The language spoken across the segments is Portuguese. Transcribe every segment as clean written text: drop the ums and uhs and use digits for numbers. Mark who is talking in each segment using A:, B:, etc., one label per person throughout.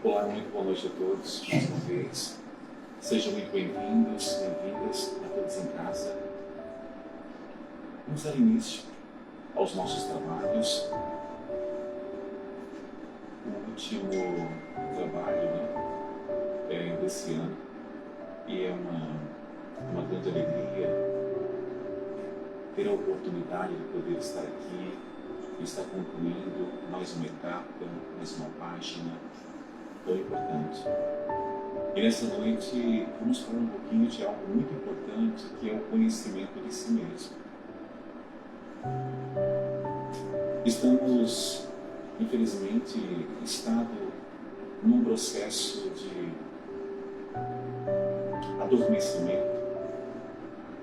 A: Olá, muito boa noite a todos, mais uma vez. Sejam muito bem-vindos, bem-vindas a todos em casa. Vamos dar início aos nossos trabalhos. O último trabalho desse ano, e é uma grande alegria ter a oportunidade de poder estar aqui e estar concluindo mais uma etapa, mais uma página tão importante. E nessa noite vamos falar um pouquinho de algo muito importante, que é o conhecimento de si mesmo. Estamos, infelizmente, num processo de adormecimento.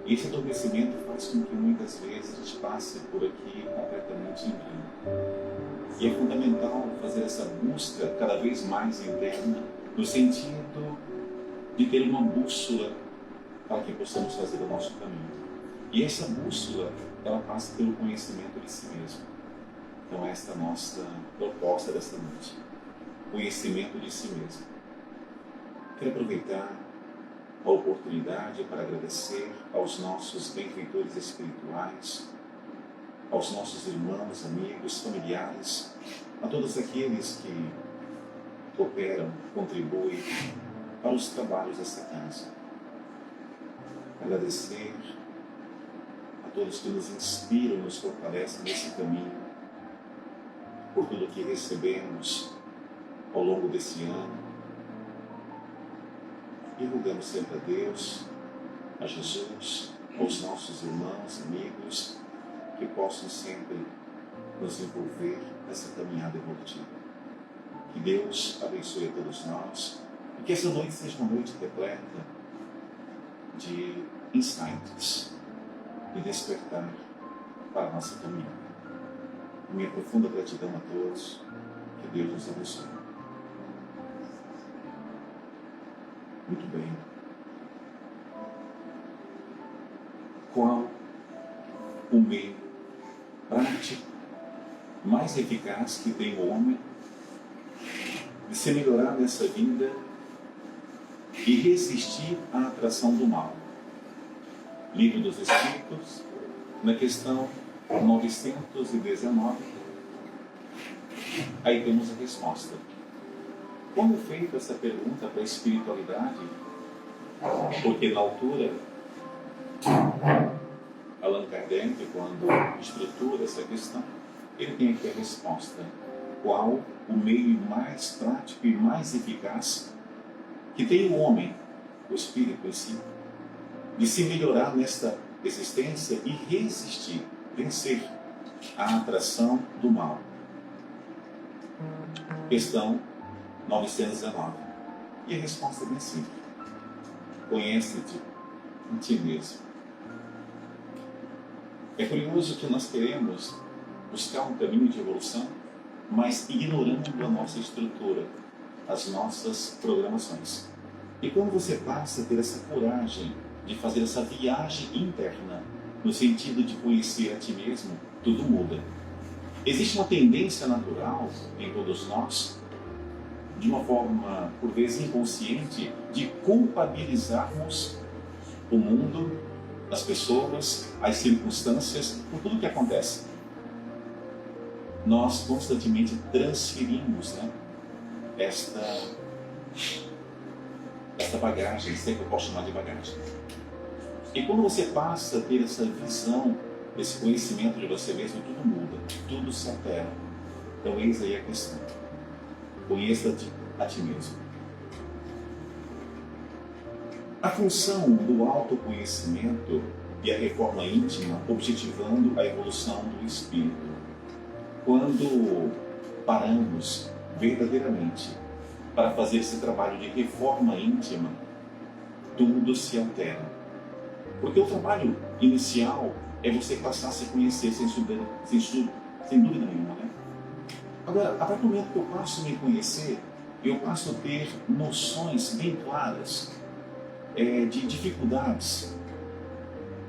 A: E esse adormecimento faz com que muitas vezes a gente passe por aqui completamente em branco. E é fundamental fazer essa busca cada vez mais interna, no sentido de ter uma bússola para que possamos fazer o nosso caminho. E essa bússola, ela passa pelo conhecimento de si mesmo. Então esta é a nossa proposta desta noite. Conhecimento de si mesmo. Quero aproveitar a oportunidade para agradecer aos nossos benfeitores espirituais, aos nossos irmãos, amigos, familiares, a todos aqueles que cooperam, contribuem para os trabalhos desta casa. Agradecer a todos que nos inspiram, nos fortalecem nesse caminho, por tudo que recebemos ao longo desse ano. E rogamos sempre a Deus, a Jesus, aos nossos irmãos, amigos, que possam sempre nos envolver nessa caminhada evolutiva. Que Deus abençoe a todos nós e que essa noite seja uma noite repleta de insights, de despertar para a nossa caminhada. Minha profunda gratidão a todos, que Deus nos abençoe. Muito bem. Qual o meio prático mais eficaz que tem o homem de se melhorar nessa vida e resistir à atração do mal? Livro dos Espíritos, na questão 919, aí temos a resposta. Quando é feita essa pergunta para a espiritualidade, porque na altura, Allan Kardec, quando estrutura essa questão, ele tem aqui a resposta. Qual o meio mais prático e mais eficaz que tem o homem, o espírito em si, de se melhorar nesta existência e resistir, vencer a atração do mal? Questão 919. E a resposta é bem simples. Conhece-te em ti mesmo. É curioso que nós queremos buscar um caminho de evolução, mas ignorando a nossa estrutura, as nossas programações. E quando você passa a ter essa coragem de fazer essa viagem interna, no sentido de conhecer a ti mesmo, tudo muda. Existe uma tendência natural em todos nós, de uma forma, por vezes inconsciente, de culpabilizarmos o mundo, as pessoas, as circunstâncias, por tudo que acontece. Nós constantemente transferimos, esta bagagem, se é que eu posso chamar de bagagem. E quando você passa a ter essa visão, esse conhecimento de você mesmo, tudo muda, tudo se altera. Então eis aí a questão. Conheça-te a ti mesmo. A função do autoconhecimento e a reforma íntima objetivando a evolução do espírito. Quando paramos verdadeiramente para fazer esse trabalho de reforma íntima, tudo se altera. Porque o trabalho inicial é você passar a se conhecer sem dúvida nenhuma, Agora, a partir do momento que eu passo a me conhecer, eu passo a ter noções bem claras de dificuldades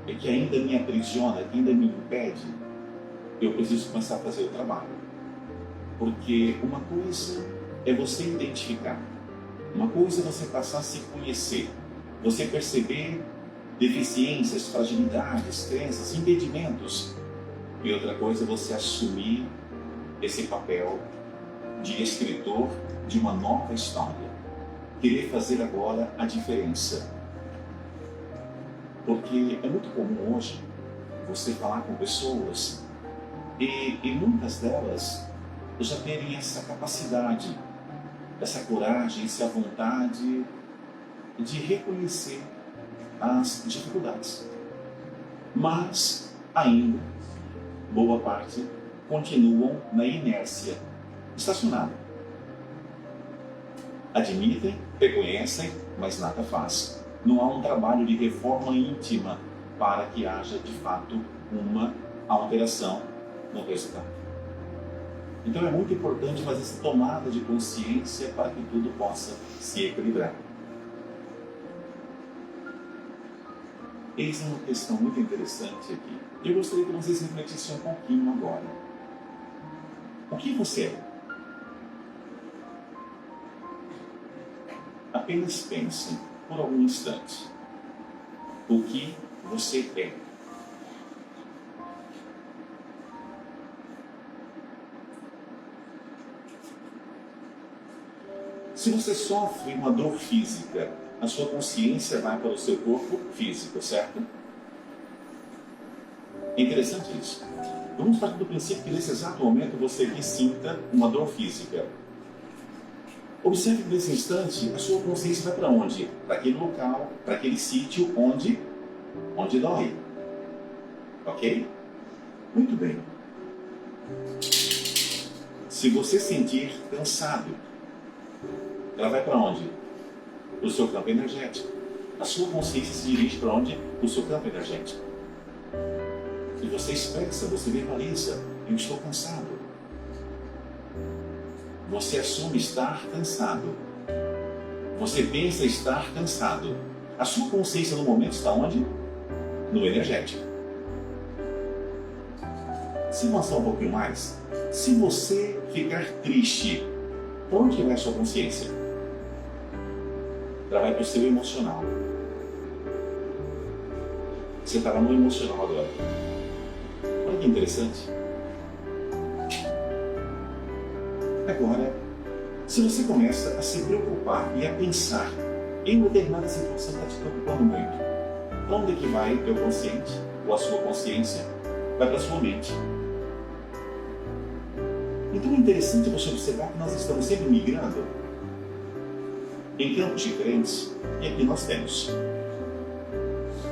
A: que ainda me aprisiona, que ainda me impede. Eu preciso começar a fazer o trabalho. Porque uma coisa é você identificar. Uma coisa é você passar a se conhecer, você perceber deficiências, fragilidades, crenças, impedimentos. E outra coisa é você assumir esse papel de escritor de uma nova história. Querer fazer agora a diferença. Porque é muito comum hoje você falar com pessoas e muitas delas já terem essa capacidade, essa coragem, essa vontade de reconhecer as dificuldades. Mas ainda, boa parte, continuam na inércia, estacionada. Admitem, reconhecem, mas nada faz. Não há um trabalho de reforma íntima para que haja, de fato, uma alteração no resultado. Então é muito importante fazer essa tomada de consciência para que tudo possa se equilibrar. Eis uma questão muito interessante aqui. Eu gostaria que vocês refletissem um pouquinho agora. O que você é? Apenas pensem por algum instante. O que você é? Se você sofre uma dor física, a sua consciência vai para o seu corpo físico, certo? É interessante isso. Vamos partir do princípio que nesse exato momento você aqui sinta uma dor física. Observe que nesse instante a sua consciência vai para onde? Para aquele local, para aquele sítio onde dói. Ok? Muito bem. Se você sentir cansado, ela vai para onde? Para o seu campo energético. A sua consciência se dirige para onde? Para o seu campo energético. E você expressa, você verbaliza: eu estou cansado. Você assume estar cansado. Você pensa estar cansado. A sua consciência no momento está onde? No energético. Se avançar um pouquinho mais, se você ficar triste, para onde vai a sua consciência? Ela vai para o seu emocional. Você estava no emocional agora. Olha que interessante. Agora, se você começa a se preocupar e a pensar em uma determinada situação que está te preocupando muito, para onde é que vai o teu consciente? Ou a sua consciência? Vai para a sua mente. Então é interessante você observar que nós estamos sempre migrando em campos diferentes. E aqui nós temos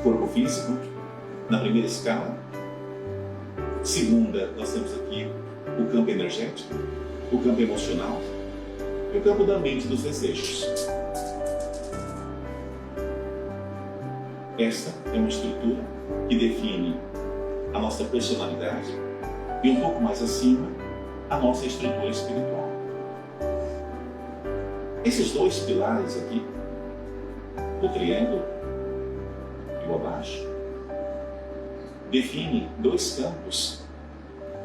A: corpo físico, na primeira escala. Segunda, nós temos aqui o campo energético, o campo emocional e o campo da mente, dos desejos. Essa é uma estrutura que define a nossa personalidade e um pouco mais acima a nossa estrutura espiritual. Esses dois pilares aqui, o triângulo e o abaixo, definem dois campos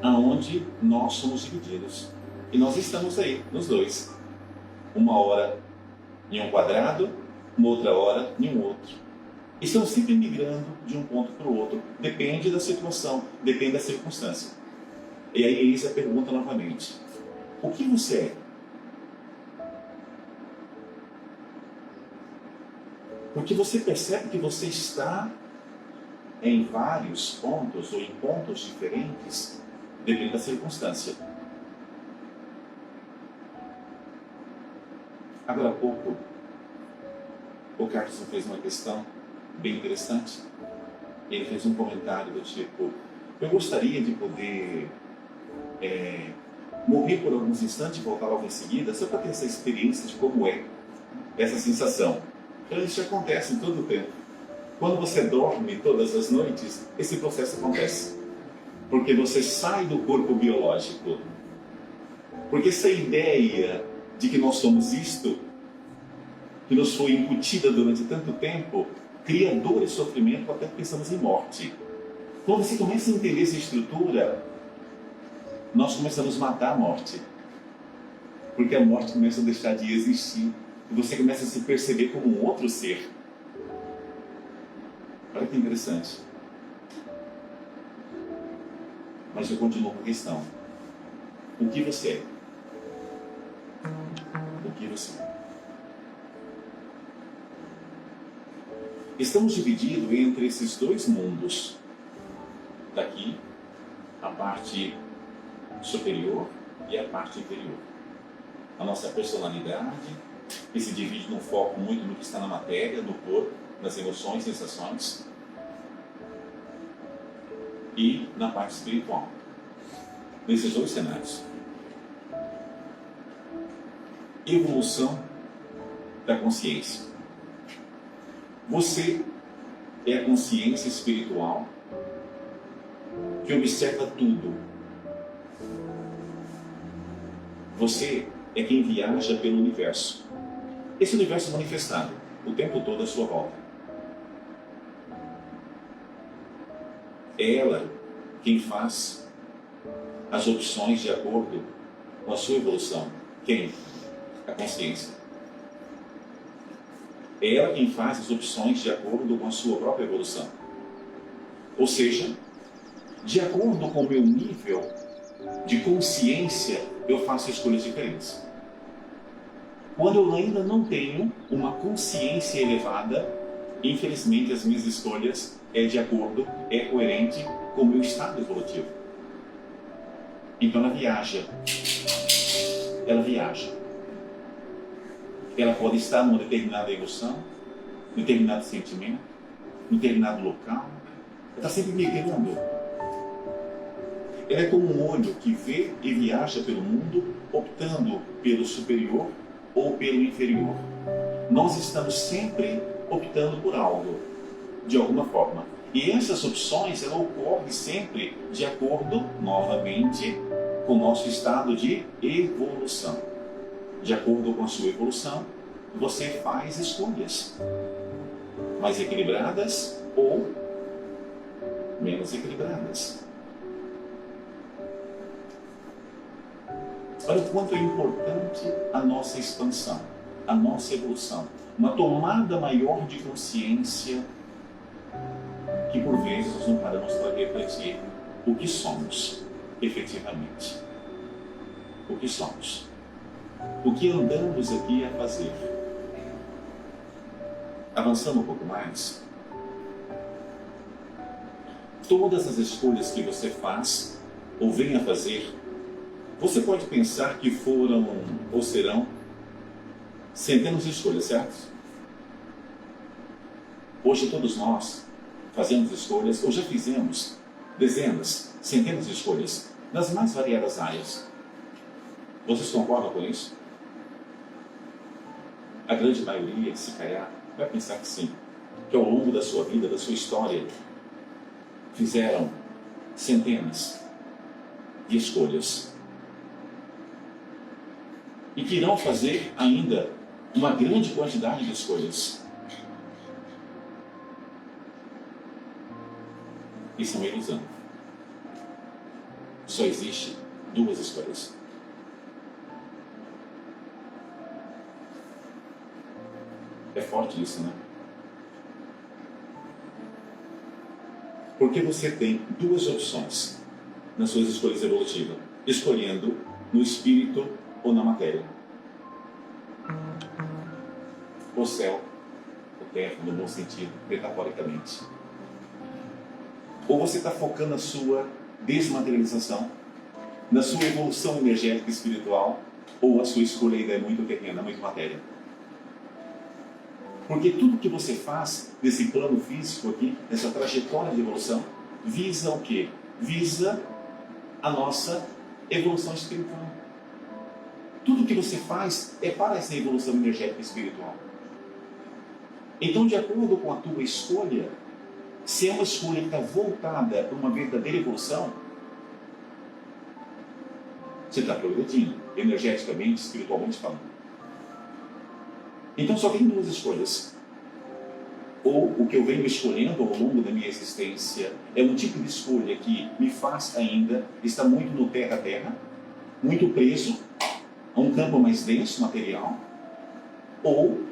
A: aonde nós somos divididos. E nós estamos aí, nos dois. Uma hora em um quadrado, uma outra hora em um outro. Estamos sempre migrando de um ponto para o outro. Depende da situação, depende da circunstância. E aí eis a pergunta novamente. O que você é? Porque você percebe que você está em vários pontos ou em pontos diferentes, dependendo da circunstância. Agora há pouco, o Carlos fez uma questão bem interessante. Ele fez um comentário do tipo: eu gostaria de poder morrer por alguns instantes e voltar logo em seguida, só para ter essa experiência de como é essa sensação. Então isso acontece em todo o tempo. Quando você dorme todas as noites, esse processo acontece. Porque você sai do corpo biológico. Porque essa ideia de que nós somos isto, que nos foi incutida durante tanto tempo, cria dor e sofrimento, até pensamos em morte. Quando você começa a entender essa estrutura, nós começamos a matar a morte. Porque a morte começa a deixar de existir e você começa a se perceber como um outro ser. Olha que interessante. Mas eu continuo com a questão. O que você é? O que você é? Estamos divididos entre esses dois mundos. Daqui, a parte superior e a parte inferior. A nossa personalidade, que se divide num foco muito no que está na matéria, no corpo, nas emoções, sensações, e na parte espiritual. Nesses dois cenários. Evolução da consciência. Você é a consciência espiritual que observa tudo. Você é quem viaja pelo universo. Esse universo manifestado o tempo todo à sua volta. É ela quem faz as opções de acordo com a sua evolução. Quem? A consciência. É ela quem faz as opções de acordo com a sua própria evolução. Ou seja, de acordo com o meu nível de consciência, eu faço escolhas diferentes. Quando eu ainda não tenho uma consciência elevada, infelizmente as minhas escolhas é coerente com o meu estado evolutivo. Então ela viaja. Ela pode estar numa determinada emoção, num determinado sentimento, num determinado local. Ela está sempre migrando. Ela é como um olho que vê e viaja pelo mundo, optando pelo superior ou pelo inferior. Nós estamos sempre optando por algo, de alguma forma. E essas opções, ela ocorrem sempre de acordo, novamente, com o nosso estado de evolução. De acordo com a sua evolução, você faz escolhas mais equilibradas ou menos equilibradas. Olha o quanto é importante a nossa expansão, a nossa evolução. Uma tomada maior de consciência que por vezes nós não paramos para refletir o que somos efetivamente. O que somos. O que andamos aqui a fazer. Avançando um pouco mais, todas as escolhas que você faz ou vem a fazer, você pode pensar que foram ou serão centenas de escolhas, certo? Hoje todos nós fazemos escolhas, ou já fizemos dezenas, centenas de escolhas, nas mais variadas áreas. Vocês concordam com isso? A grande maioria, se calhar, vai pensar que sim, que ao longo da sua vida, da sua história, fizeram centenas de escolhas. E que irão fazer ainda uma grande quantidade de escolhas. Isso é uma ilusão. Só existe duas escolhas. É forte isso, né? Porque você tem duas opções nas suas escolhas evolutivas, escolhendo no espírito ou na matéria. O céu, o terra, no bom sentido, metaforicamente. Ou você está focando na sua desmaterialização, na sua evolução energética e espiritual, ou a sua escolha ainda é muito terrena, muito matéria. Porque tudo que você faz nesse plano físico aqui, nessa trajetória de evolução, visa o quê? Visa a nossa evolução espiritual. Tudo que você faz é para essa evolução energética e espiritual. Então, de acordo com a tua escolha, se é uma escolha que está voltada para uma verdadeira evolução, você está progredindo, energeticamente, espiritualmente falando. Então só tem duas escolhas. Ou o que eu venho escolhendo ao longo da minha existência é um tipo de escolha que me faz ainda estar muito no terra-terra, muito preso a um campo mais denso, material, ou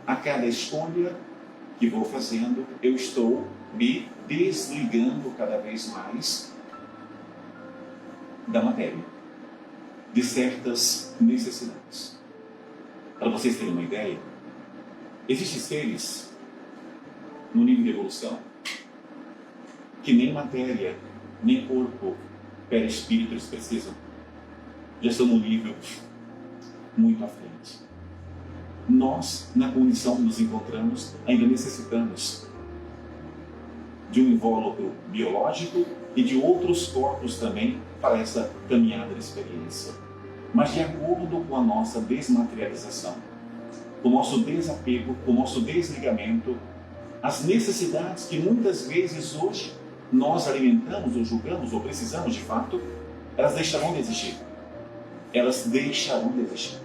A: a cada escolha que vou fazendo, eu estou me desligando cada vez mais da matéria, de certas necessidades. Para vocês terem uma ideia, existem seres no nível de evolução que nem matéria, nem corpo, perispírito eles precisam. Já estão num nível muito à frente. Nós, na condição que nos encontramos, ainda necessitamos de um invólucro biológico e de outros corpos também para essa caminhada de experiência. Mas de acordo com a nossa desmaterialização, com o nosso desapego, com o nosso desligamento, as necessidades que muitas vezes hoje nós alimentamos ou julgamos ou precisamos de fato, elas deixarão de existir. Elas deixarão de existir.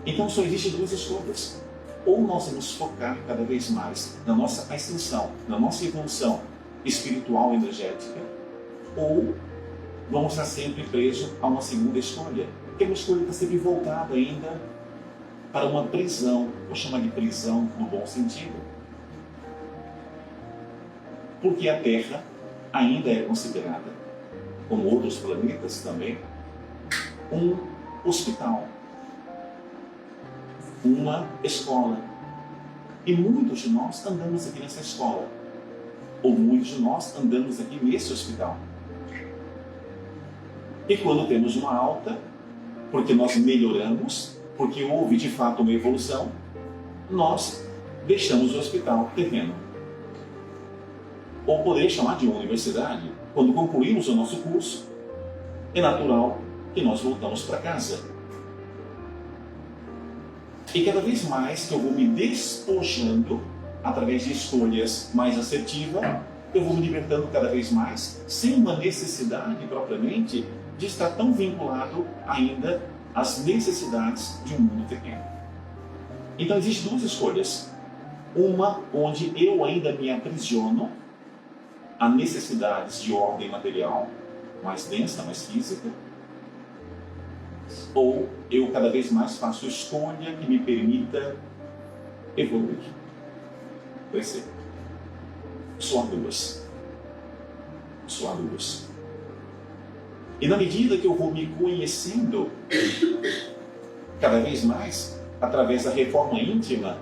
A: Então só existem duas escolhas. Ou nós vamos focar cada vez mais na nossa ascensão, na nossa evolução espiritual e energética, ou vamos estar sempre presos a uma segunda escolha, que é uma escolha que está sempre voltada ainda para uma prisão, vou chamar de prisão no bom sentido. Porque a Terra ainda é considerada, como outros planetas também, um hospital, uma escola. E muitos de nós andamos aqui nessa escola, ou muitos de nós andamos aqui nesse hospital. E quando temos uma alta, porque nós melhoramos, porque houve de fato uma evolução, nós deixamos o hospital terreno. Ou poderia chamar de uma universidade. Quando concluímos o nosso curso, é natural que nós voltamos para casa. E cada vez mais que eu vou me despojando, através de escolhas mais assertivas, eu vou me libertando cada vez mais, sem uma necessidade propriamente de estar tão vinculado ainda às necessidades de um mundo terreno. Então existem duas escolhas. Uma onde eu ainda me aprisiono a necessidades de ordem material, mais densa, mais física, ou eu cada vez mais faço escolha que me permita evoluir, crescer. Só há duas. Só há duas. E na medida que eu vou me conhecendo cada vez mais, através da reforma íntima,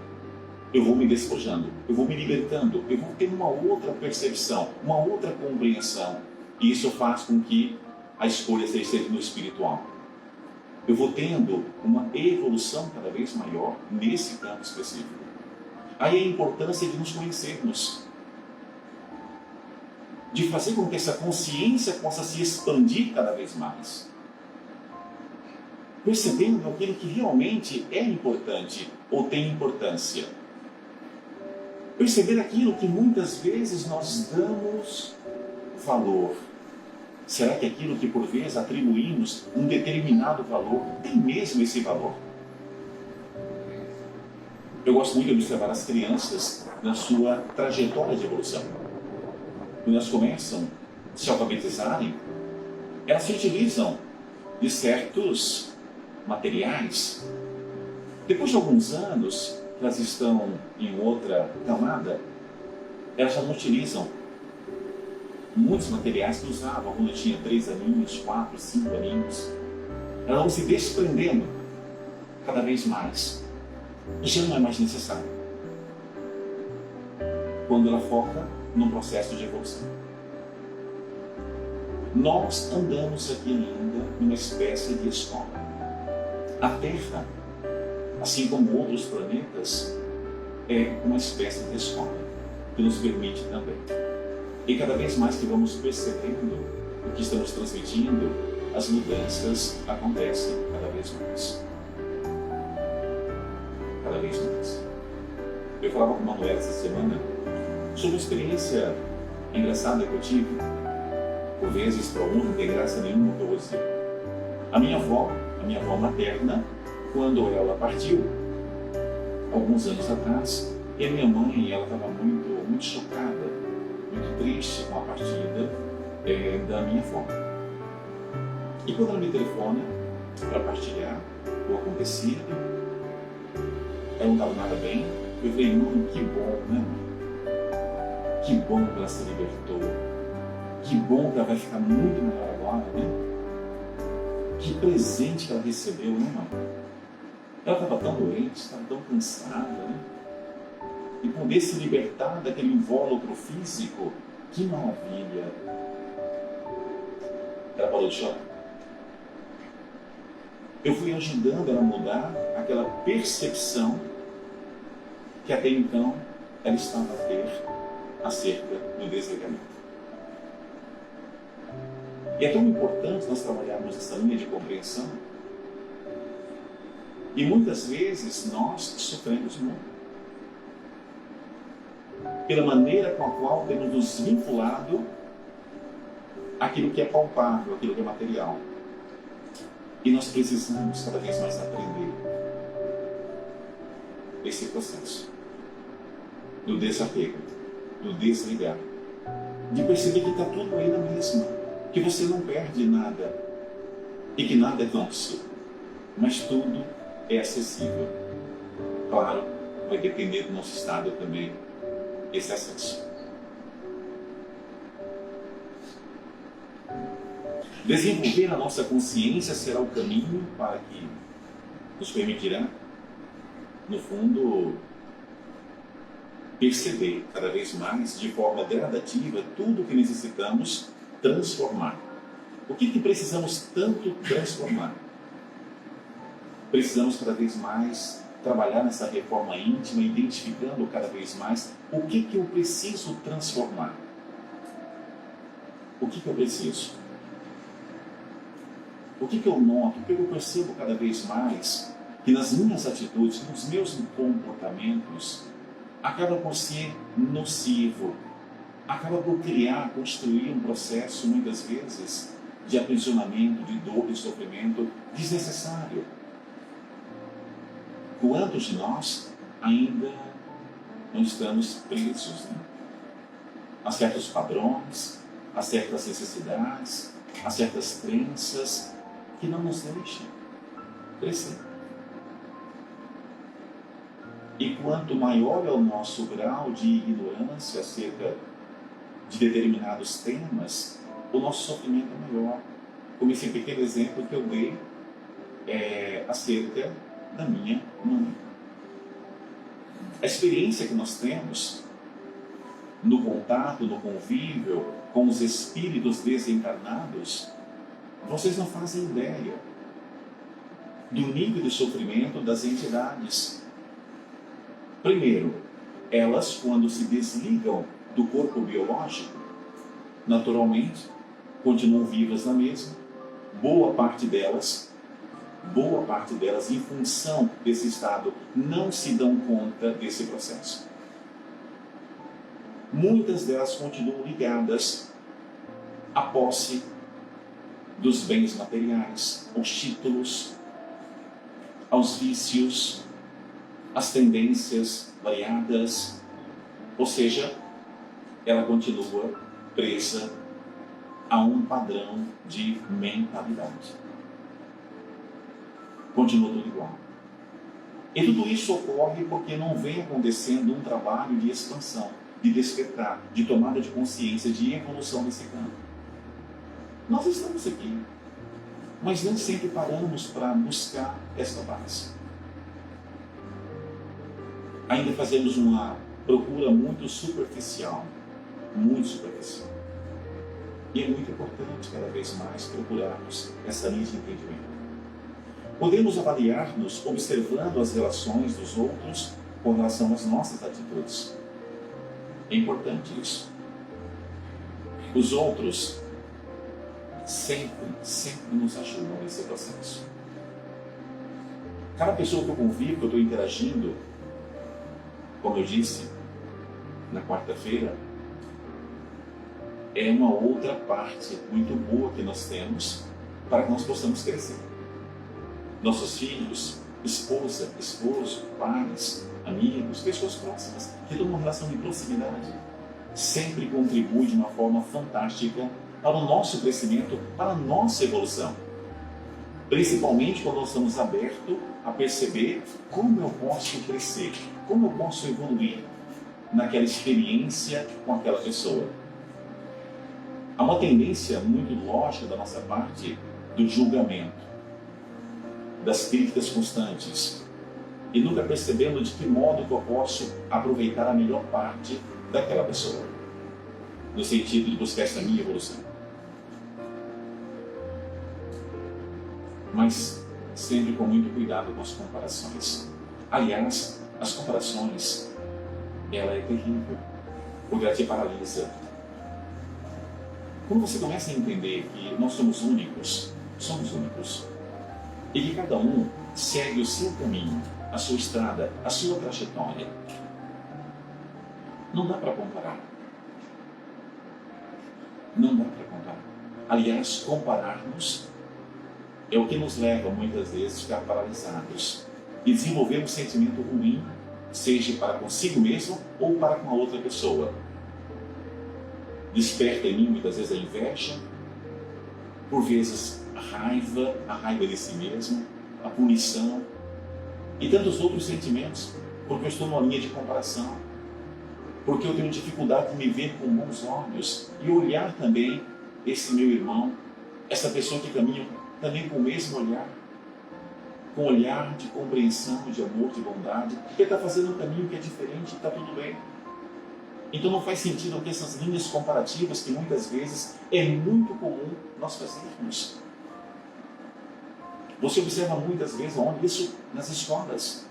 A: eu vou me despojando, eu vou me libertando, eu vou ter uma outra percepção, uma outra compreensão. E isso faz com que a escolha seja sempre no espiritual. Eu vou tendo uma evolução cada vez maior nesse campo específico. Aí a importância de nos conhecermos, de fazer com que essa consciência possa se expandir cada vez mais, percebendo aquilo que realmente é importante ou tem importância. Perceber aquilo que muitas vezes nós damos valor. Será que aquilo que por vezes atribuímos um determinado valor tem mesmo esse valor? Eu gosto muito de observar as crianças na sua trajetória de evolução. Quando elas começam a se alfabetizarem, elas se utilizam de certos materiais. Depois de alguns anos, que elas estão em outra camada, elas já não utilizam muitos materiais que usavam quando tinha 3 aninhos, 4, 5 aninhos. Elas vão se desprendendo cada vez mais. E já não é mais necessário. Quando ela foca num processo de evolução. Nós andamos aqui ainda numa espécie de escola. A Terra, assim como outros planetas, é uma espécie de escola que nos permite também. E cada vez mais que vamos percebendo o que estamos transmitindo, as mudanças acontecem cada vez mais. Cada vez mais. Eu falava com o Manuel essa semana sobre uma experiência engraçada que eu tive. Por vezes, para alguns, não tem graça nenhuma que eu vou dizer. A minha avó materna, quando ela partiu, alguns anos atrás, e a minha mãe, ela estava muito chocada, muito triste com a partida da minha avó. E quando ela me telefona para partilhar o acontecido, ela não estava nada bem. Eu falei, mãe, que bom, né, mãe? Que bom que ela se libertou. Que bom que ela vai ficar muito melhor agora, né? Que presente que ela recebeu, né, mãe? Ela estava tão doente, estava tão cansada, né? E poder se libertar daquele invólucro físico, que maravilha! Ela parou de chorar. Eu fui ajudando ela a mudar aquela percepção que até então ela estava a ter acerca do desligamento. E é tão importante nós trabalharmos essa linha de compreensão. E muitas vezes nós sofremos muito pela maneira com a qual temos nos vinculado àquilo que é palpável, àquilo que é material. E nós precisamos cada vez mais aprender esse processo do desapego, do desligar, de perceber que está tudo aí na mesma, que você não perde nada e que nada é nosso, mas tudo é acessível. Claro, vai depender do nosso estado também, esse acesso. Desenvolver a nossa consciência será o caminho para que nos permitirá, no fundo, perceber cada vez mais, de forma gradativa, tudo o que necessitamos transformar. O que precisamos tanto transformar? Precisamos cada vez mais trabalhar nessa reforma íntima, identificando cada vez mais o que eu preciso transformar. O que eu preciso? O que eu noto, o que eu percebo cada vez mais, que nas minhas atitudes, nos meus comportamentos, acaba por ser nocivo, acaba por criar, construir um processo, muitas vezes, de aprisionamento, de dor, de sofrimento desnecessário. Quantos de nós ainda não estamos presos, né? A certos padrões, a certas necessidades, a certas crenças que não nos deixam crescer. E quanto maior é o nosso grau de ignorância acerca de determinados temas, o nosso sofrimento é maior. Como esse pequeno exemplo que eu dei acerca da minha mãe. A experiência que nós temos no contato, no convívio com os espíritos desencarnados, vocês não fazem ideia do nível de sofrimento das entidades. Primeiro, elas, quando se desligam do corpo biológico, naturalmente, continuam vivas na mesma. Boa parte delas, em função desse estado, não se dão conta desse processo. Muitas delas continuam ligadas à posse dos bens materiais, aos títulos, aos vícios, às tendências variadas, ou seja, ela continua presa a um padrão de mentalidade. Continua tudo igual. E tudo isso ocorre porque não vem acontecendo um trabalho de expansão, de despertar, de tomada de consciência, de evolução desse campo. Nós estamos aqui, mas nem sempre paramos para buscar esta base. Ainda fazemos uma procura muito superficial. E é muito importante cada vez mais procurarmos essa linha de entendimento. Podemos avaliar-nos observando as relações dos outros com relação às nossas atitudes. É importante isso. Os outros sempre nos ajudam nesse processo. Cada pessoa que eu convivo, que eu estou interagindo, como eu disse na quarta-feira, é uma outra parte muito boa que nós temos para que nós possamos crescer. Nossos filhos, esposa, esposo, pais, amigos, pessoas próximas, que têm uma relação de proximidade, sempre contribui de uma forma fantástica para o nosso crescimento, para a nossa evolução. Principalmente quando nós estamos abertos a perceber como eu posso crescer, como eu posso evoluir naquela experiência com aquela pessoa. Há uma tendência muito lógica da nossa parte do julgamento, das críticas constantes, e nunca percebendo de que modo que eu posso aproveitar a melhor parte daquela pessoa, no sentido de buscar essa minha evolução. Mas sempre com muito cuidado com as comparações. Aliás, as comparações, ela é terrível, porque ela te paralisa. Quando você começa a entender que nós somos únicos, e que cada um segue o seu caminho, a sua estrada, a sua trajetória, não dá para comparar. Não dá para comparar. Aliás, comparar-nos é o que nos leva muitas vezes a ficar paralisados e desenvolver um sentimento ruim, seja para consigo mesmo ou para com a outra pessoa. Desperta em mim muitas vezes a inveja, por vezes a raiva de si mesmo, a punição e tantos outros sentimentos, porque eu estou numa linha de comparação, porque eu tenho dificuldade de me ver com bons olhos e olhar também esse meu irmão, essa pessoa que caminha também com o mesmo olhar, com olhar de compreensão, de amor, de bondade, porque está fazendo um caminho que é diferente e está tudo bem. Então não faz sentido ter essas linhas comparativas que muitas vezes é muito comum nós fazermos. Você observa muitas vezes onde isso nas escolas,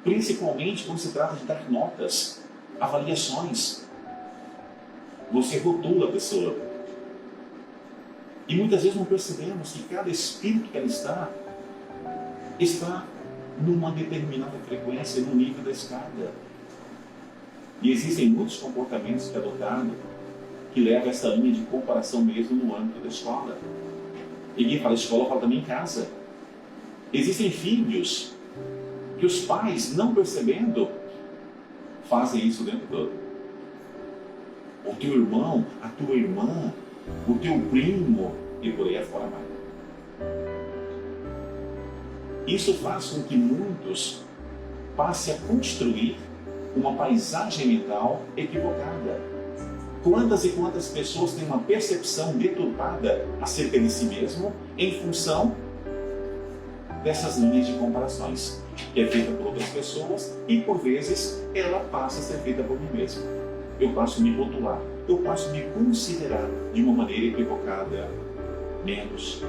A: principalmente quando se trata de dar notas, avaliações. Você rotula a pessoa. E muitas vezes não percebemos que cada espírito que ela está numa determinada frequência, no nível da escada. E existem muitos comportamentos que é adotado que levam a essa linha de comparação mesmo no âmbito da escola. E quem fala escola fala também em casa. Existem filhos que os pais, não percebendo, fazem isso o tempo todo. O teu irmão, a tua irmã, o teu primo, e por aí afora vai. Isso faz com que muitos passem a construir uma paisagem mental equivocada. Quantas e quantas pessoas têm uma percepção deturpada acerca de si mesmo em função dessas linhas de comparações, que é feita por outras pessoas e, por vezes, ela passa a ser feita por mim mesmo. Eu passo a me rotular, eu passo a me considerar de uma maneira equivocada, menos,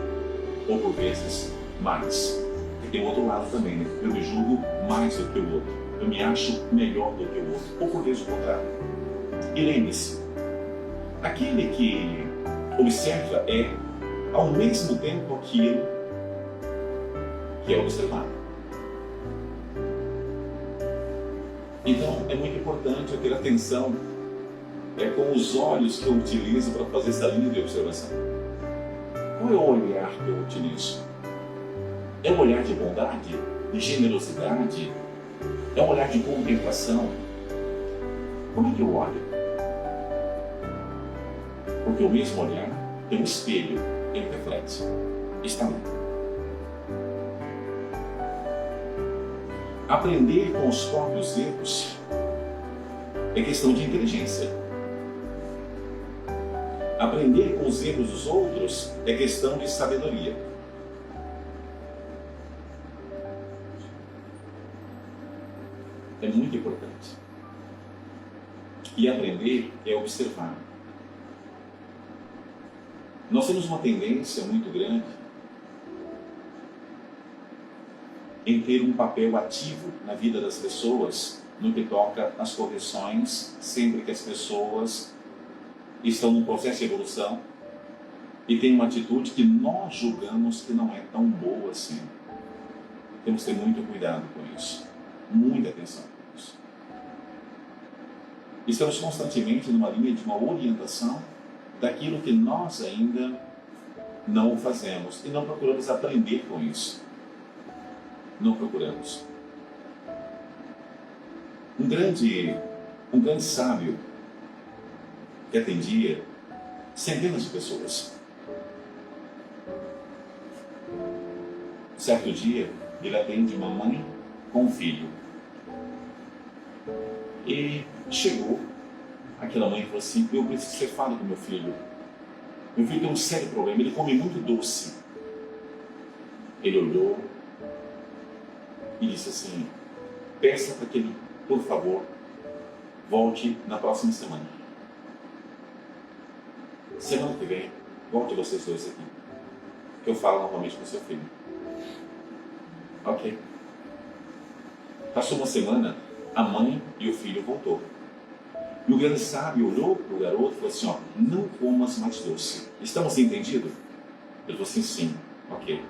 A: ou por vezes, mais. E tem o outro lado também, né? Eu me julgo mais do que o outro, eu me acho melhor do que o outro, ou por vezes o contrário. E lembre-se, aquele que observa é, ao mesmo tempo, aquilo que é observado. Então, é muito importante eu ter atenção com os olhos que eu utilizo para fazer essa linha de observação. Qual é o olhar que eu utilizo? É um olhar de bondade, de generosidade? É um olhar de contemplação? Como é que eu olho? Porque o mesmo olhar tem um espelho, ele reflete. Está lá. Aprender com os próprios erros é questão de inteligência. Aprender com os erros dos outros é questão de sabedoria. É muito importante. E aprender é observar. Nós temos uma tendência muito grande em ter um papel ativo na vida das pessoas no que toca às correções, sempre que as pessoas estão num processo de evolução e têm uma atitude que nós julgamos que não é tão boa assim. Temos que ter muito cuidado com isso, muita atenção com isso. Estamos constantemente numa linha de uma orientação daquilo que nós ainda não fazemos e não procuramos aprender com isso. Não procuramos. Um grande sábio que atendia centenas de pessoas. Certo dia, ele atende uma mãe com um filho. E chegou aquela mãe e falou assim: eu preciso que você fale com meu filho. Meu filho tem um sério problema, ele come muito doce. Ele olhou e disse assim: peça para que ele, por favor, volte na próxima semana. Semana que vem, volte vocês dois aqui, que eu falo novamente com seu filho. Ok. Passou uma semana, a mãe e o filho voltou. E o grande sábio olhou para o garoto e falou assim: ó, não comas mais doce. Estamos entendidos? Ele falou assim: sim. Ok.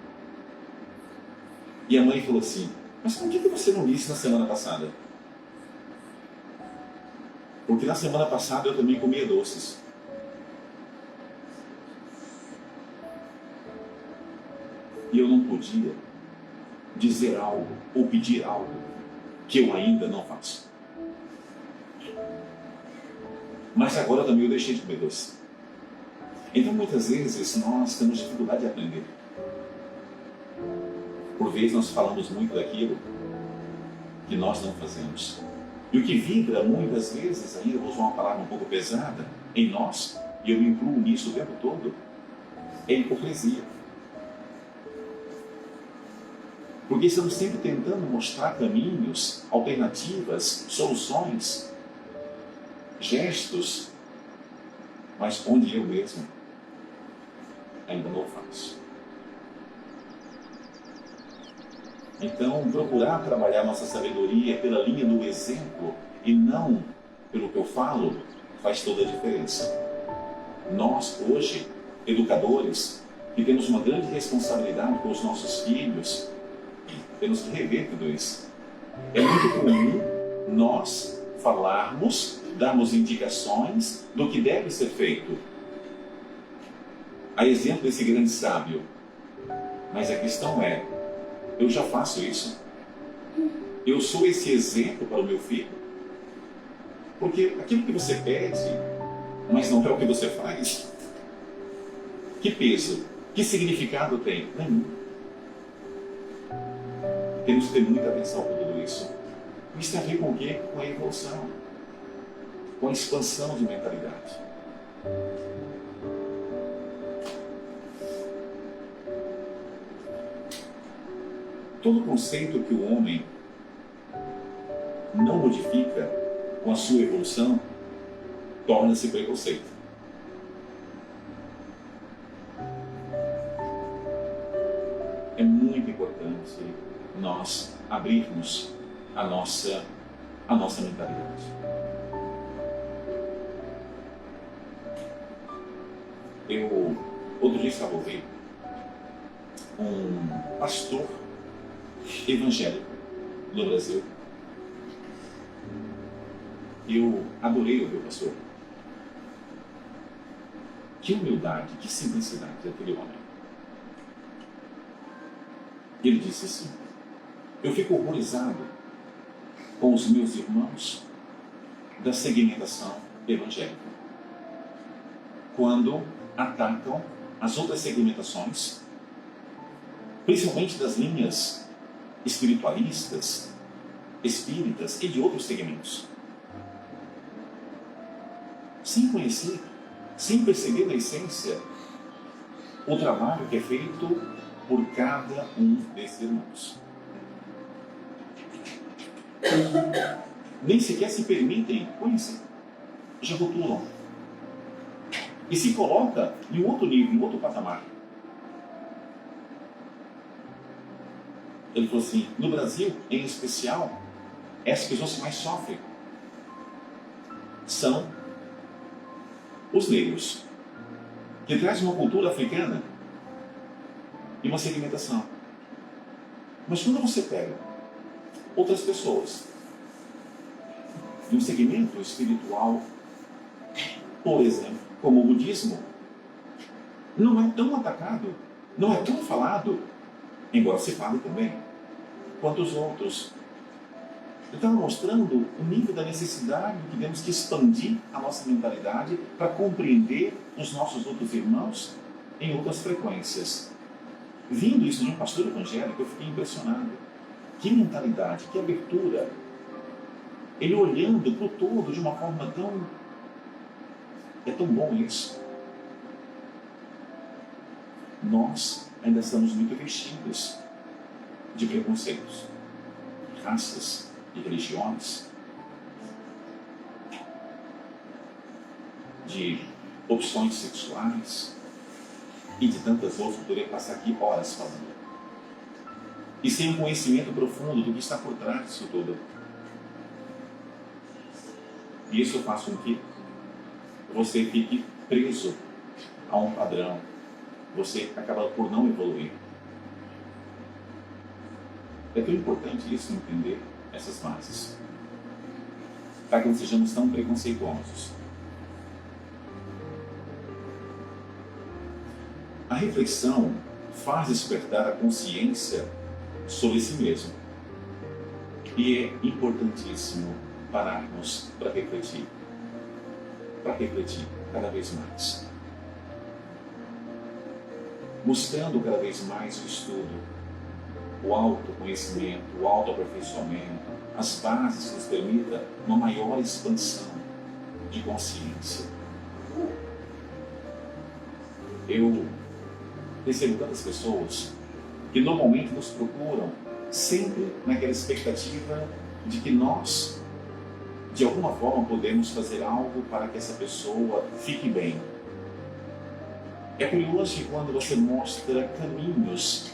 A: E a mãe falou assim: mas por que você não disse na semana passada? Porque na semana passada eu também comia doces. E eu não podia dizer algo ou pedir algo que eu ainda não faço. Mas agora também eu deixei de comer doce. Então muitas vezes nós temos dificuldade de aprender. Por vezes nós falamos muito daquilo que nós não fazemos. E o que vibra muitas vezes, aí eu vou usar uma palavra um pouco pesada, em nós, e eu me incluo nisso o tempo todo, é hipocrisia. Porque estamos sempre tentando mostrar caminhos, alternativas, soluções, gestos, mas onde eu mesmo ainda não faço. Então, procurar trabalhar nossa sabedoria pela linha do exemplo e não pelo que eu falo, faz toda a diferença. Nós, hoje, educadores, que temos uma grande responsabilidade com os nossos filhos, temos que rever tudo isso. É muito comum nós falarmos, darmos indicações do que deve ser feito. A exemplo desse grande sábio. Mas a questão é, eu já faço isso? Eu sou esse exemplo para o meu filho? Porque aquilo que você pede, mas não é o que você faz, que peso, que significado tem? Nenhum. Temos que ter muita atenção com tudo isso. Isso tem a ver com o quê? Com a evolução, com a expansão de mentalidade. Todo conceito que o homem não modifica com a sua evolução torna-se preconceito. É muito importante nós abrirmos a nossa mentalidade. Eu, outro dia, estava ouvindo um pastor evangélico no Brasil. Eu adorei ouvir o pastor. Que humildade, que simplicidade daquele homem. Ele disse assim: eu fico horrorizado com os meus irmãos da segmentação evangélica, quando atacam as outras segmentações, principalmente das linhas espiritualistas, espíritas e de outros segmentos, sem conhecer, sem perceber na essência o trabalho que é feito por cada um desses irmãos. Nem sequer se permitem conhecer, já rotulam e se coloca em outro nível, em outro patamar. Ele falou assim: no Brasil, em especial, essas pessoas que mais sofrem são os negros, que trazem uma cultura africana e uma segmentação. Mas quando você pega outras pessoas de um segmento espiritual, por exemplo, como o budismo, não é tão atacado, não é tão falado, embora se fale também, quanto os outros. Eu estava mostrando o nível da necessidade que temos que expandir a nossa mentalidade para compreender os nossos outros irmãos em outras frequências. Vindo isso de um pastor evangélico, eu fiquei impressionado. Que mentalidade, que abertura. Ele olhando para o todo de uma forma tão... É tão bom isso. Nós ainda estamos muito vestidos de preconceitos, raças e religiões, de opções sexuais e de tantas outras. Eu poderia passar aqui horas falando. E sem um conhecimento profundo do que está por trás disso tudo. E isso faz com que você fique preso a um padrão. Você acaba por não evoluir. É tão importante isso, entender essas bases, para que não sejamos tão preconceituosos. A reflexão faz despertar a consciência sobre si mesmo. E é importantíssimo pararmos para refletir cada vez mais. Buscando cada vez mais o estudo, o autoconhecimento, o autoaperfeiçoamento, as bases que nos permitam uma maior expansão de consciência. Eu recebo tantas pessoas que normalmente nos procuram sempre naquela expectativa de que nós, de alguma forma, podemos fazer algo para que essa pessoa fique bem. É curioso que quando você mostra caminhos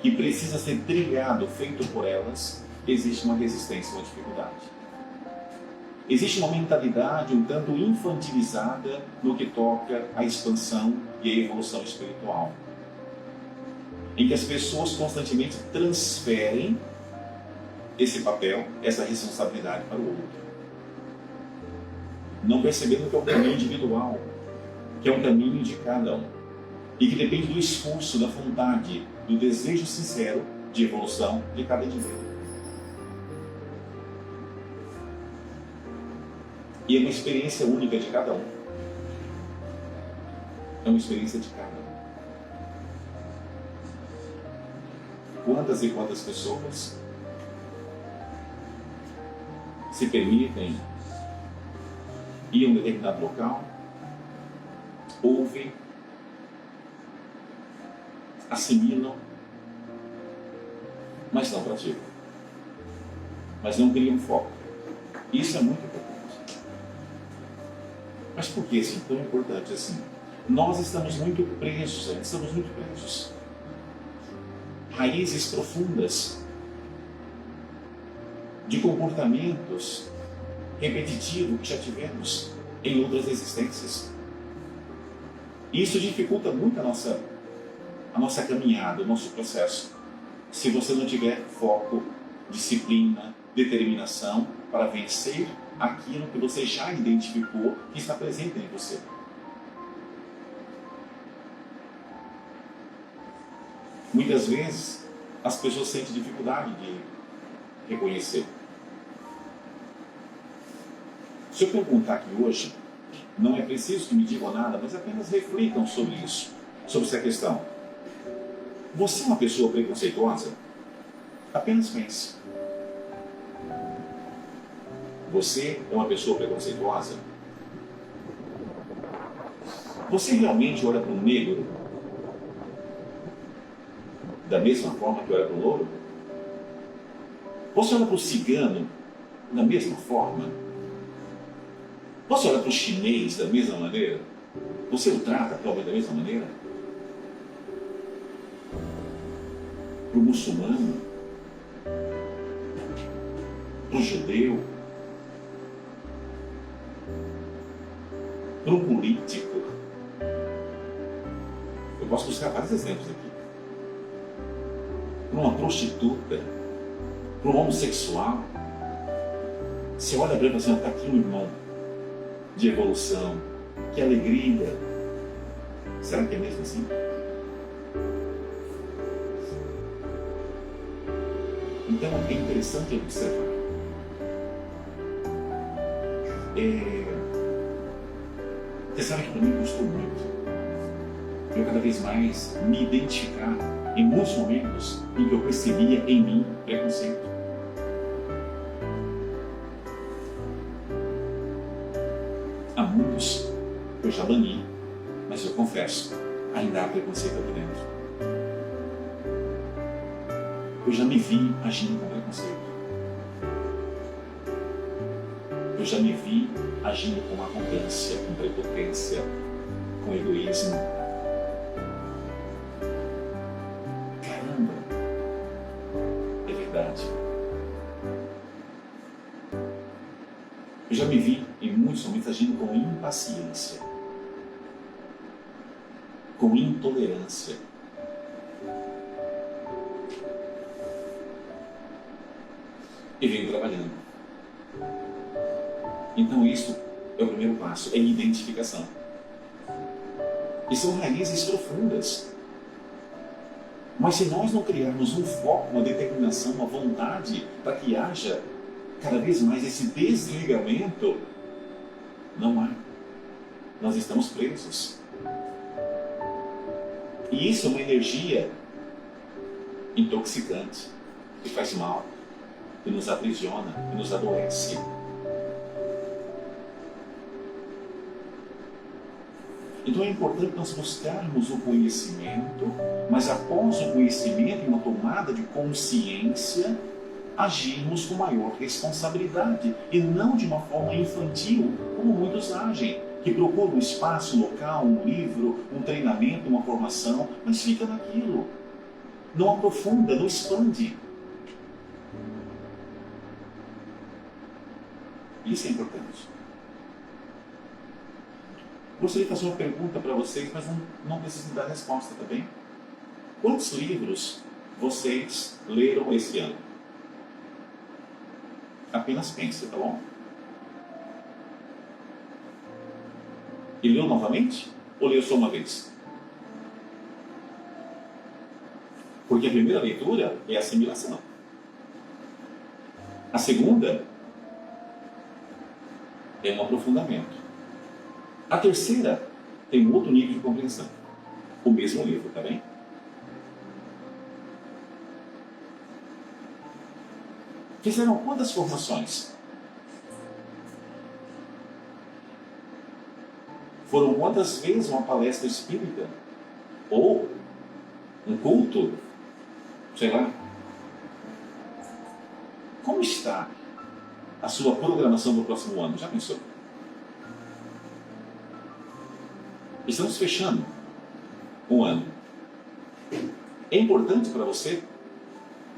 A: que precisa ser trilhado, feito por elas, existe uma resistência, uma dificuldade. Existe uma mentalidade um tanto infantilizada no que toca à expansão e à evolução espiritual, em que as pessoas constantemente transferem esse papel, essa responsabilidade para o outro, não percebendo que é um caminho individual, que é um caminho de cada um, e que depende do esforço, da vontade, do desejo sincero de evolução de cada indivíduo. E é uma experiência única de cada um. É uma experiência de cada um. Quantas e quantas pessoas se permitem ir a um determinado local, ouvem, assimilam, mas não praticam, mas não criam foco. Isso é muito importante. Mas por que isso é tão importante assim? Nós estamos muito presos, raízes profundas de comportamentos repetitivos que já tivemos em outras existências. Isso dificulta muito a nossa caminhada, o nosso processo, se você não tiver foco, disciplina, determinação para vencer aquilo que você já identificou que está presente em você. Muitas vezes as pessoas sentem dificuldade de reconhecer. Se eu perguntar aqui hoje, não é preciso que me digam nada, mas apenas reflitam sobre isso, sobre essa questão. Você é uma pessoa preconceituosa? Apenas pense. Você é uma pessoa preconceituosa? Você realmente olha para um negro da mesma forma que olha para o louro? Você olha para o cigano da mesma forma? Você olha para o chinês da mesma maneira? Você o trata talvez da mesma maneira? Para o muçulmano? Para o judeu? Para um político? Eu posso buscar vários exemplos aqui. Para uma prostituta? Para um homossexual? Você olha para ele e fala assim, está aqui um irmão de evolução, que alegria. Será que é mesmo assim? Então é interessante observar. Você sabe que para mim custou muito. eu cada vez mais me identificar em muitos momentos em que eu percebia em mim preconceito. Há muitos que eu já bani, mas eu confesso, ainda há preconceito aqui dentro. Eu já me vi agindo com preconceito. Eu já me vi agindo com arrogância, com prepotência, com egoísmo. Caramba, é verdade. Eu já me vi em muitos momentos agindo com impaciência, com intolerância. E venho trabalhando. Então isso é o primeiro passo, é identificação. E são raízes profundas. Mas se nós não criarmos um foco, uma determinação, uma vontade para que haja cada vez mais esse desligamento, não há. Nós estamos presos. E isso é uma energia intoxicante, que faz mal, que nos aprisiona, que nos adoece. Então é importante nós buscarmos o conhecimento, mas após o conhecimento e uma tomada de consciência, agirmos com maior responsabilidade e não de uma forma infantil, como muitos agem, que procuram um espaço, um local, um livro, um treinamento, uma formação, mas fica naquilo. Não aprofunda, não expande. Isso é importante. Gostaria de fazer uma pergunta para vocês, mas não preciso dar resposta, tá bem? Quantos livros vocês leram esse ano? Apenas pense, tá bom? E leu novamente? Ou leu só uma vez? Porque a primeira leitura é a assimilação. A segunda é um aprofundamento. A terceira tem um outro nível de compreensão. O mesmo livro, tá bem? Fizeram quantas formações? Foram quantas vezes uma palestra espírita? Ou um culto? Sei lá. Como está a sua programação para o próximo ano? Já pensou? Estamos fechando um ano. É importante para você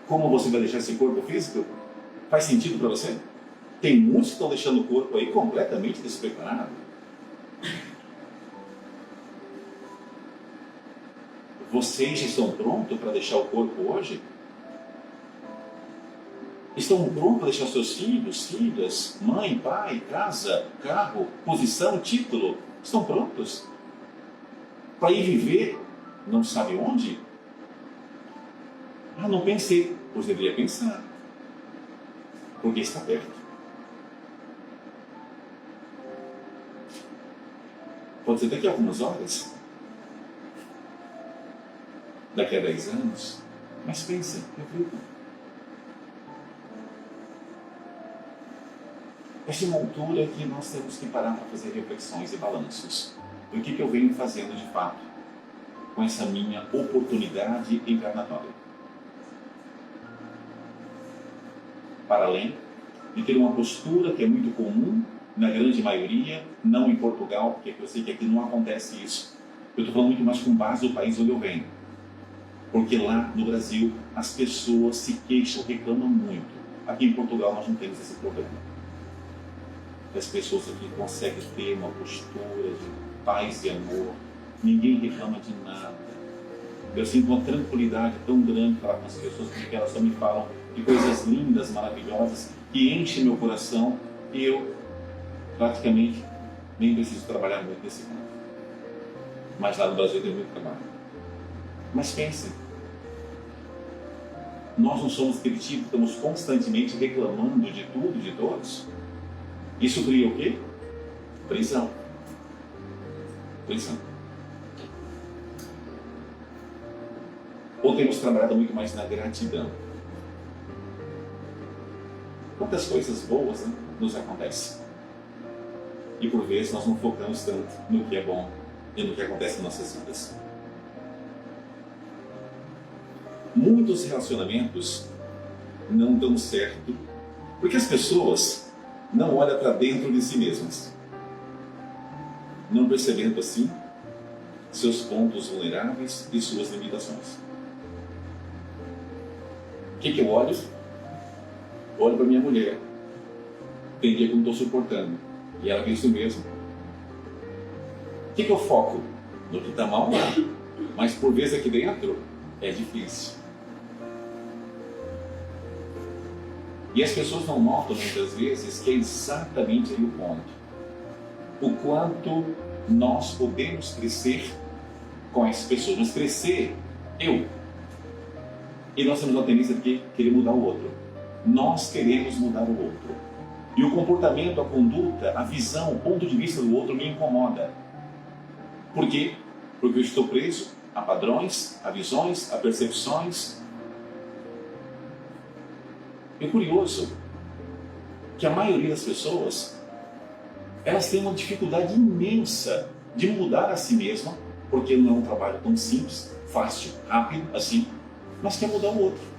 A: como você vai deixar esse corpo físico? Faz sentido para você? Tem muitos que estão deixando o corpo aí completamente despreparado. Vocês estão prontos para deixar o corpo hoje? Estão prontos para deixar seus filhos, filhas, mãe, pai, casa, carro, posição, título? Estão prontos? Para ir viver, não sabe onde? Ah, não pensei. Pois deveria pensar. Porque está perto. Pode ser daqui a algumas horas. Daqui a 10 anos. Mas pensem, reflitam. Esta é uma altura que nós temos que parar para fazer reflexões e balanços. Do que eu venho fazendo de fato com essa minha oportunidade encarnatória. Para além de ter uma postura que é muito comum na grande maioria, não em Portugal, porque eu sei que aqui não acontece isso. Eu estou falando muito mais com base no país onde eu venho. Porque lá no Brasil as pessoas se queixam, reclamam muito. Aqui em Portugal nós não temos esse problema. As pessoas aqui conseguem ter uma postura de paz e amor, ninguém reclama de nada. Eu sinto uma tranquilidade tão grande para com as pessoas, porque elas só me falam de coisas lindas, maravilhosas, que enchem meu coração, e eu praticamente nem preciso trabalhar muito nesse campo. Mas lá no Brasil tem muito trabalho. Mas pensem, nós não somos aquele tipo que estamos constantemente reclamando de tudo, de todos. Isso cria o quê? Prisão. Prisão. Ou temos trabalhado muito mais na gratidão? Quantas coisas boas, né, nos acontecem? E por vezes nós não focamos tanto no que é bom e no que acontece em nossas vidas. Muitos relacionamentos não dão certo porque as pessoas não olham para dentro de si mesmas, não percebendo assim seus pontos vulneráveis e suas limitações. O que eu olho? Olho para minha mulher. Tem dia que eu não estou suportando. E ela vê isso mesmo. O que eu foco? No que está mal lá. Mas por vezes aqui dentro é difícil. E as pessoas não notam muitas vezes que é exatamente aí o ponto. O quanto nós podemos crescer com as pessoas. Mas crescer, eu. E nós temos uma tendência de querer mudar o outro. Nós queremos mudar o outro. E o comportamento, a conduta, a visão, o ponto de vista do outro me incomoda. Por quê? Porque eu estou preso a padrões, a visões, a percepções. É curioso que a maioria das pessoas, elas têm uma dificuldade imensa de mudar a si mesma, porque não é um trabalho tão simples, fácil, rápido, assim, mas quer mudar o outro.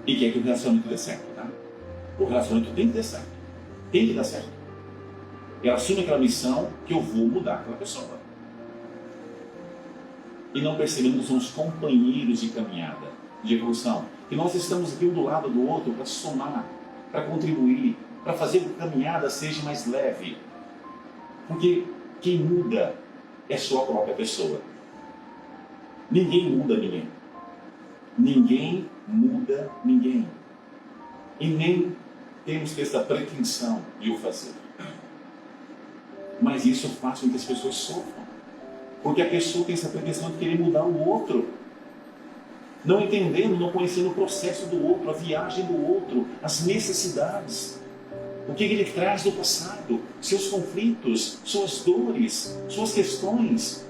A: E quer que o relacionamento dê certo, tá? O relacionamento tem que dar certo. Tem que dar certo. Ela assume aquela missão que eu vou mudar aquela pessoa. E não percebendo que somos companheiros de caminhada, de evolução. Que nós estamos aqui um do lado do outro para somar, para contribuir, para fazer com que a caminhada seja mais leve. Porque quem muda é sua própria pessoa. Ninguém muda ninguém. Ninguém muda ninguém. E nem temos que essa pretensão de o fazer. Mas isso faz com que as pessoas sofram. Porque a pessoa tem essa pretensão de querer mudar o outro. Não entendendo, não conhecendo o processo do outro, a viagem do outro, as necessidades. O que ele traz do passado, seus conflitos, suas dores, suas questões.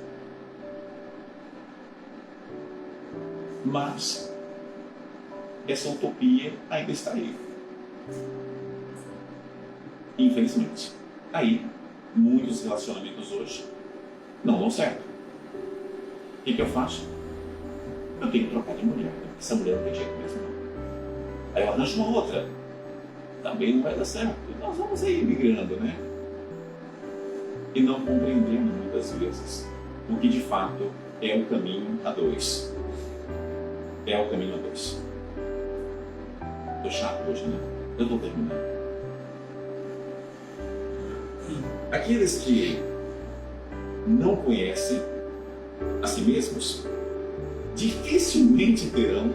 A: Mas essa utopia ainda está aí. Infelizmente. Aí, muitos relacionamentos hoje não dão certo. O que eu faço? Eu tenho que trocar de mulher. Essa mulher não tem jeito mesmo. Aí eu arranjo uma outra. Também não vai dar certo. E nós vamos aí migrando, né? E não compreendendo muitas vezes o que de fato é o caminho a dois. É o caminho a dois. Estou chato hoje, né? Eu estou terminando. Aqueles que não conhecem a si mesmos dificilmente terão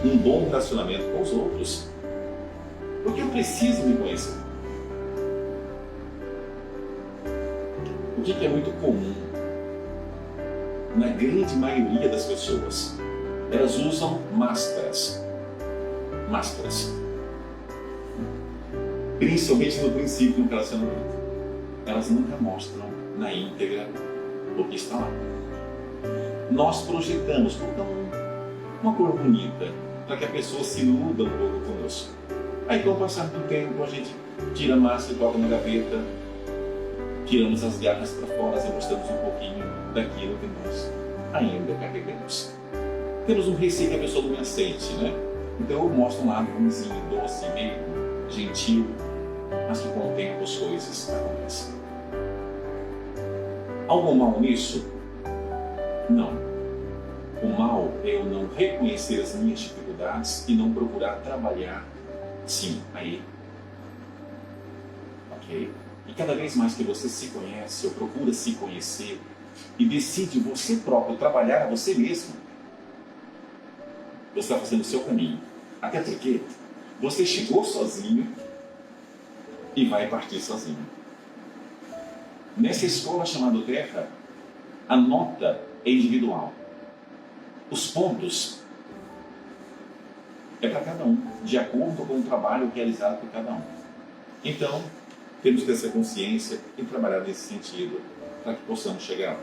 A: um bom relacionamento com os outros. Porque eu preciso me conhecer. O que é muito comum na grande maioria das pessoas? Elas usam máscaras. Máscaras. Principalmente no princípio do relacionamento. Elas nunca mostram na íntegra o que está lá. Nós projetamos, colocamos uma cor bonita para que a pessoa se iluda um pouco conosco. Aí com o passar do tempo a gente tira a máscara e coloca na gaveta, tiramos as garras para fora e mostramos um pouquinho daquilo que nós ainda carregamos. Temos um receio que a pessoa não me aceite, né? Então eu mostro um lado bonzinho, doce, meio gentil, mas que com o tempo as coisas acontecem. Algo mal nisso? Não. O mal é eu não reconhecer as minhas dificuldades e não procurar trabalhar, sim, aí. Ok? E cada vez mais que você se conhece, ou procura se conhecer, e decide você próprio trabalhar a você mesmo, você está fazendo o seu caminho. Até porque você chegou sozinho e vai partir sozinho. Nessa escola chamada Terra, a nota é individual. Os pontos é para cada um, de acordo com o trabalho realizado por cada um. Então, temos que ter essa consciência e trabalhar nesse sentido para que possamos chegar lá.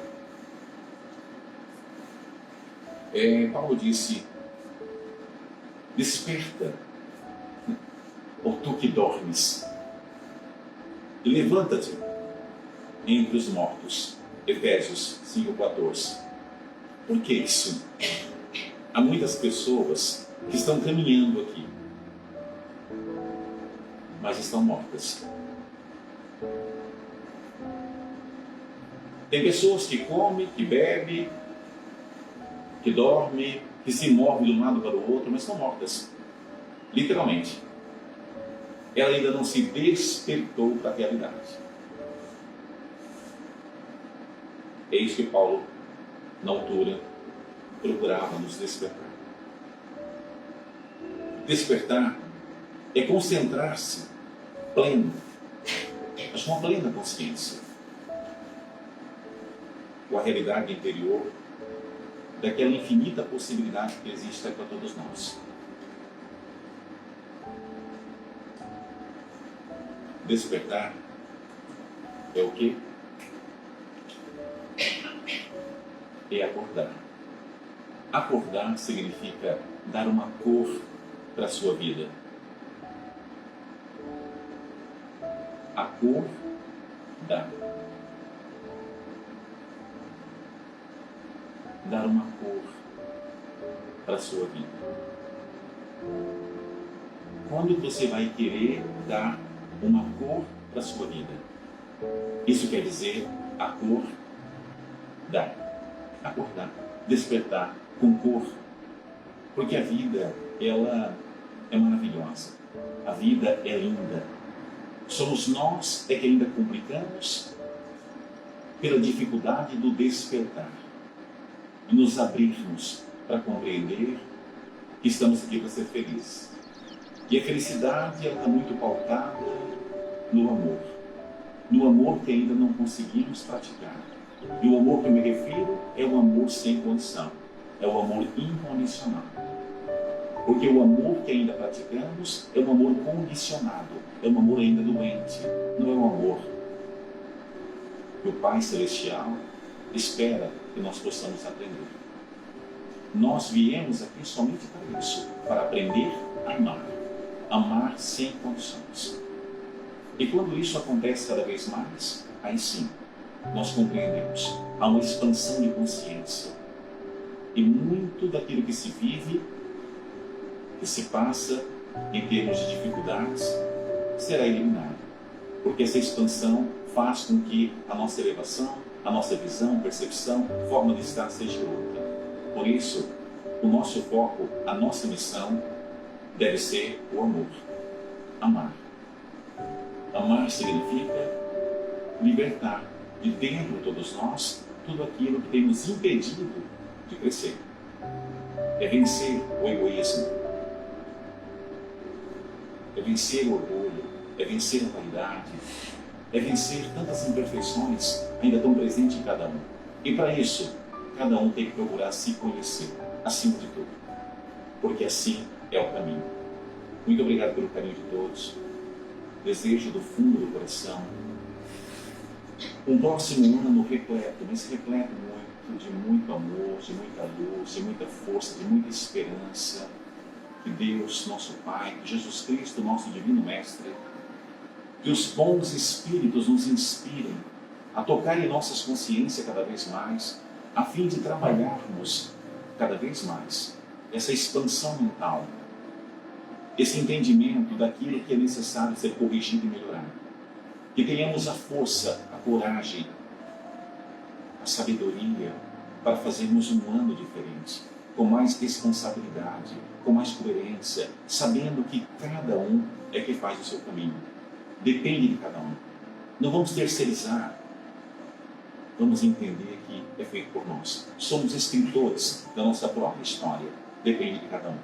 A: Paulo disse: desperta, ó tu que dormes, e levanta-te entre os mortos. Efésios 5,14. Por que isso? Há muitas pessoas que estão caminhando aqui, mas estão mortas. Tem pessoas que comem, que bebem, que dormem, que se movem de um lado para o outro, mas estão mortas. Literalmente. Ela ainda não se despertou para a realidade. É isso que Paulo, na altura, procurava nos despertar. Despertar é concentrar-se pleno, mas com plena consciência, com a realidade interior daquela infinita possibilidade que existe para todos nós. Despertar é o quê? É acordar. Acordar significa dar uma cor para a sua vida. Acordar. Dar uma cor para a sua vida. Quando você vai querer dar uma cor para a sua vida? Isso quer dizer acordar. Acordar, despertar com cor, porque a vida, ela é maravilhosa, a vida é linda. Somos nós que ainda complicamos pela dificuldade do despertar e nos abrirmos para compreender que estamos aqui para ser felizes. E a felicidade, ela está muito pautada no amor que ainda não conseguimos praticar. E o amor que eu me refiro é o amor sem condição, é o amor incondicional. Porque o amor que ainda praticamos é um amor condicionado, é um amor ainda doente, não é um amor que o Pai Celestial espera que nós possamos aprender. Nós viemos aqui somente para isso, para aprender a amar, amar sem condições. E quando isso acontece cada vez mais, aí sim, nós compreendemos, há uma expansão de consciência. E muito daquilo que se vive, que se passa em termos de dificuldades, será eliminado. Porque essa expansão faz com que a nossa elevação, a nossa visão, percepção, forma de estar seja outra. Por isso, o nosso foco, a nossa missão, deve ser o amor. Amar. Amar significa libertar de dentro de todos nós tudo aquilo que tem nos impedido de crescer. É vencer o egoísmo, é vencer o orgulho, é vencer a vaidade, é vencer tantas imperfeições ainda tão presentes em cada um. E para isso, cada um tem que procurar se conhecer, acima de tudo, porque assim é o caminho. Muito obrigado pelo carinho de todos. Desejo do fundo do coração um próximo ano repleto, mas repleto de muito amor, de muita luz, de muita força, de muita esperança. Que Deus, nosso Pai, que Jesus Cristo, nosso Divino Mestre, que os bons Espíritos nos inspirem a tocar em nossas consciências cada vez mais, a fim de trabalharmos cada vez mais essa expansão mental, esse entendimento daquilo que é necessário ser corrigido e melhorado. Que tenhamos a força, a coragem, a sabedoria para fazermos um ano diferente, com mais responsabilidade, com mais coerência, sabendo que cada um é que faz o seu caminho. Depende de cada um. Não vamos terceirizar. Vamos entender que é feito por nós. Somos escritores da nossa própria história. Depende de cada um.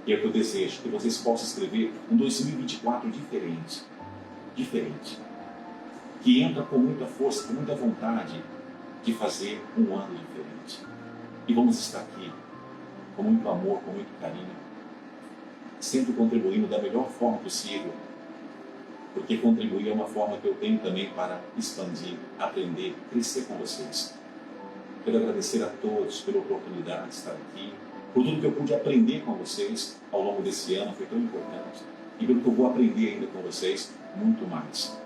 A: E é o que eu desejo, que vocês possam escrever um 2024 diferente. Diferente. Que entra com muita força, com muita vontade de fazer um ano diferente. E vamos estar aqui com muito amor, com muito carinho, sempre contribuindo da melhor forma possível, porque contribuir é uma forma que eu tenho também para expandir, aprender, crescer com vocês. Quero agradecer a todos pela oportunidade de estar aqui, por tudo que eu pude aprender com vocês ao longo desse ano, foi tão importante, e pelo que eu vou aprender ainda com vocês, muito mais.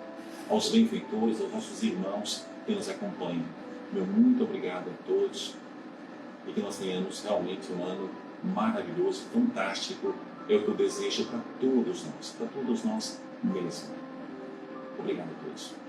A: Aos benfeitores, aos nossos irmãos que nos acompanham, meu muito obrigado a todos, e que nós tenhamos realmente um ano maravilhoso, fantástico, é o que eu desejo para todos nós mesmo. Obrigado a todos.